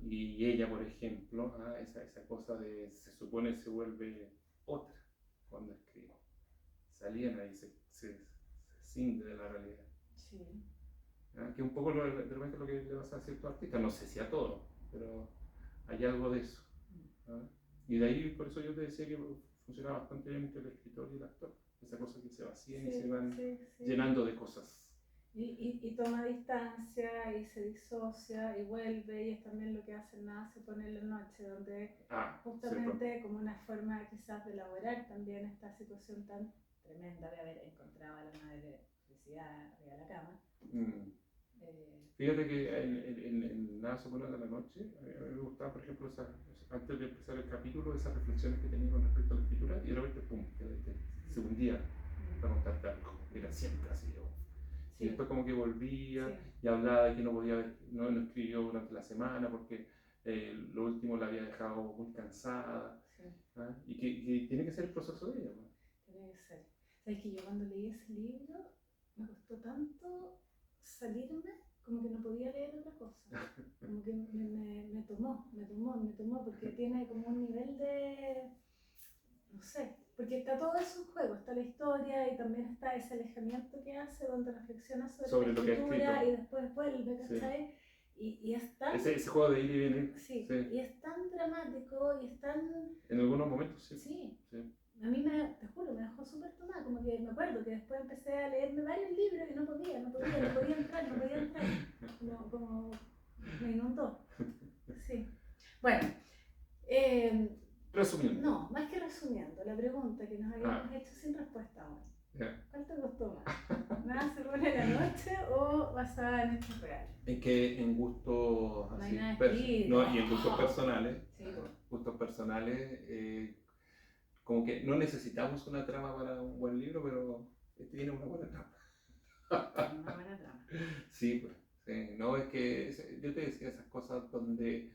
Y ella, por ejemplo, esa cosa de se supone se vuelve otra cuando escribe. Se aliena y se cinde de la realidad. Sí. Que un poco de repente lo que le pasa a ciertos artistas, no sé si a todos, pero hay algo de eso. Y de ahí, por eso yo te decía que funciona bastante bien entre el escritor y el actor. Esa cosa que se vacían y se van llenando de cosas. Y toma distancia y se disocia y vuelve, y es también lo que hace Nada se pone en la noche, donde justamente cierto. Como una forma quizás de elaborar también esta situación tan tremenda de haber encontrado a la madre suicidada arriba de la cama. Fíjate que en Nada se pone en la noche, a mí me gustaba, por ejemplo, antes de empezar el capítulo, esas reflexiones que tenía con respecto a la escritura, y de repente, pum, se hundía para contarte algo, era siempre así. Y después como que volvía y hablaba de que no escribió durante la semana porque lo último la había dejado muy cansada. Y que tiene que ser el proceso de ella. Tiene que ser. ¿Sabes que yo cuando leí ese libro me costó tanto salirme como que no podía leer otra cosa? Como que me tomó porque tiene como un nivel de, no sé, porque está todo eso en juego, está la historia y también está ese alejamiento que hace donde reflexiona sobre la escritura y después vuelve, ¿cachai? Y es tan... Ese juego de ir y venir. Sí, y es tan dramático y es tan... En algunos momentos, sí. Sí. A mí, te juro, me dejó súper tomada, como que me acuerdo que después empecé a leerme varios libros y no podía entrar, como me inundó. Sí. Bueno, resumiendo. No, más que resumiendo, la pregunta que nos habíamos hecho sin respuesta aún. ¿Cuál te gustó más? ¿Nada se pone en la noche o basada en hechos reales? Es que en gustos así, y en gustos personales, gustos personales, como que no necesitamos una trama para un buen libro, pero este tiene una buena trama. Una buena trama. Sí, pues, sí, no, es que yo te decía esas cosas donde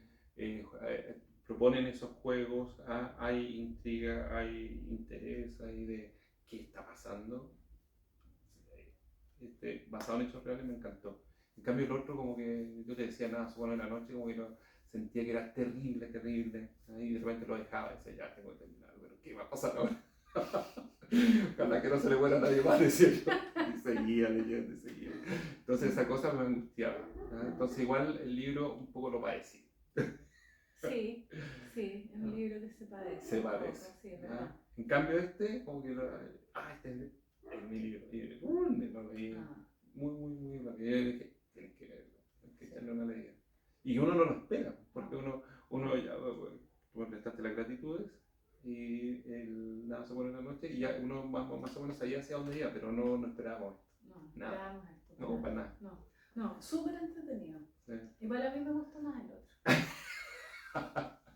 proponen esos juegos, hay intriga, hay interés, hay de qué está pasando. Basado en hechos reales me encantó. En cambio el otro, como que yo te decía, Nada se pone en la noche, como que sentía que era terrible, y de repente lo dejaba y decía, ya tengo que terminar, pero ¿qué va a pasar ahora? Ojalá que no se le muera a nadie más, decía yo. Y seguía leyendo, y seguía. Entonces esa cosa me angustiaba. Entonces igual el libro un poco lo padecí. Sí, es un libro que se padece. Se padece. Sí, es verdad. En cambio como que este es mi libro. Y lo leí muy rápido. Y yo dije, tienes que leerlo, tienes que echarle una leída. Y uno no lo espera, porque uno ya, tú me prestaste la gratitud se pone en la noche y ya uno más o menos sabía hacia dónde iba, pero no esperábamos esto. No, Nada. esperábamos esto. No, para nada. No, súper entretenido. Sí. Igual a mí me gustó más el otro.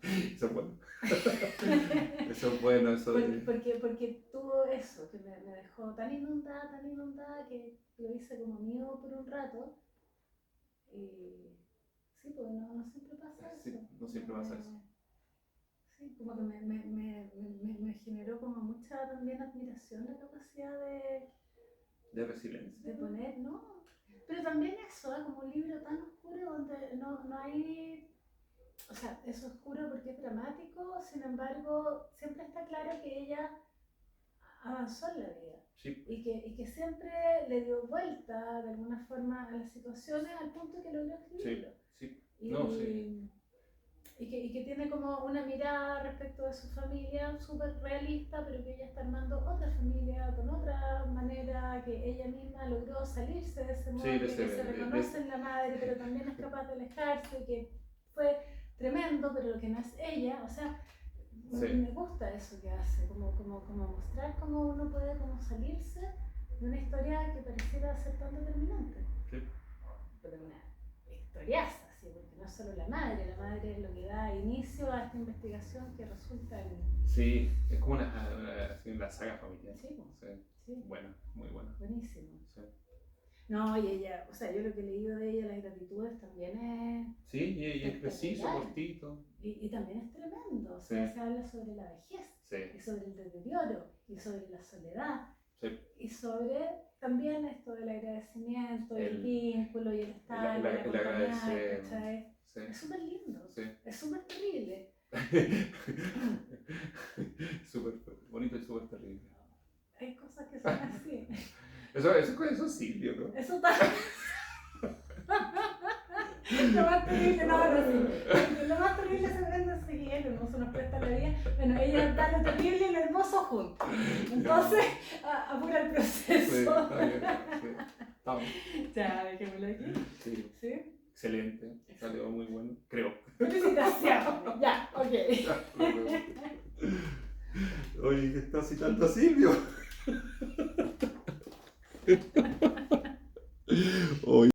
Eso es bueno. Eso es bueno, eso de... Porque tuvo eso, que me dejó tan inundada que lo hice como mío por un rato. Y sí, pues no siempre pasa eso. Sí, no siempre pasa eso. Sí, como que me generó como mucha también admiración la capacidad De resiliencia. de poner, ¿no? Pero también eso, como un libro tan oscuro donde no hay... O sea, es oscuro porque es dramático, sin embargo, siempre está claro que ella avanzó en la vida. Sí. Y que siempre le dio vuelta de alguna forma a las situaciones al punto que logró escribirlo. Sí. Y que tiene como una mirada respecto de su familia súper realista, pero que ella está armando otra familia con otra manera, que ella misma logró salirse de ese molde, que se reconoce en la madre, pero también es capaz de alejarse, que fue tremendo, pero lo que no es ella, o sea, me gusta eso que hace, como mostrar cómo uno puede como salirse de una historia que pareciera ser tan determinante. Sí. Pero una historiaza, ¿sí? Porque no es solo la madre es lo que da inicio a esta investigación que resulta en... Sí, es como una saga familiar. Sí, sí. Buena, muy buena. Buenísimo. Sí. No, y ella, o sea, yo lo que he leído de ella, las gratitudes, también es... Sí, y es preciso, cortito. Y también es tremendo, o sea, se habla sobre la vejez, y sobre el deterioro, y sobre la soledad, y sobre también esto del agradecimiento, el vínculo, y el estar, el acompañar, ¿cachai? Es súper lindo, es súper terrible. Súper bonito y súper terrible. Hay cosas que son así. Eso es Silvio, ¿no? Eso también. Lo más terrible, lo más terrible se prende enseguida, el hermoso nos presta la vida. Bueno, ella da lo terrible y lo hermoso juntos. Entonces, apura el proceso. Sí, está bien. Ya, dejémoslo aquí. Sí. Excelente, salió muy bueno, creo. Felicitaciones. Ya, ok. Oye, ¿qué estás citando a Silvio? Hoy